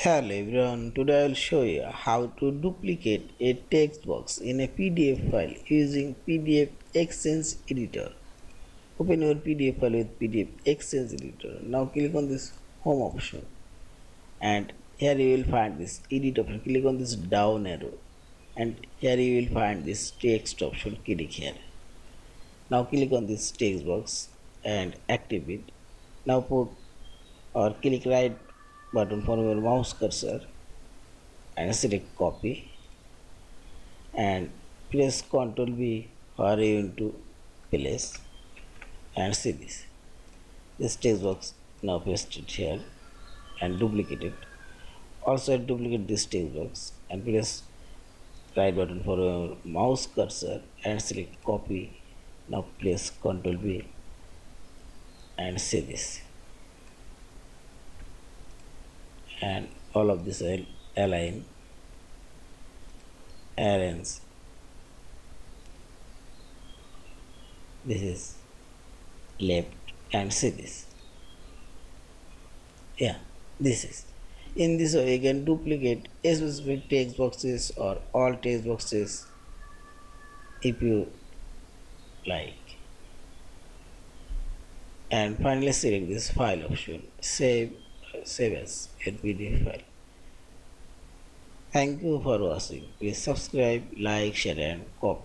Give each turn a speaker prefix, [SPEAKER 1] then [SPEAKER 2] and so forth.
[SPEAKER 1] Hello everyone, today I will show you how to duplicate a text box in a PDF file using PDF-XChange Editor. Open your PDF file with PDF-XChange Editor. Now click on this home option and here you will find this edit option. Click on this down arrow and here you will find this text option. Click here. Now click on this text box and activate it. Now put or click right button from your mouse cursor and select copy and press Ctrl V or into place and see this text box. Now paste it here and duplicate it. Also duplicate this text box and press right button for your mouse cursor and select copy. Now place Ctrl V and see this, and all of this will align, arrange. This is left and see this. Yeah, this is. In this way you can duplicate a specific text boxes or all text boxes if you like. And finally select this file option, save as a PDF file. Thank you for watching. Please subscribe, like, share and copy.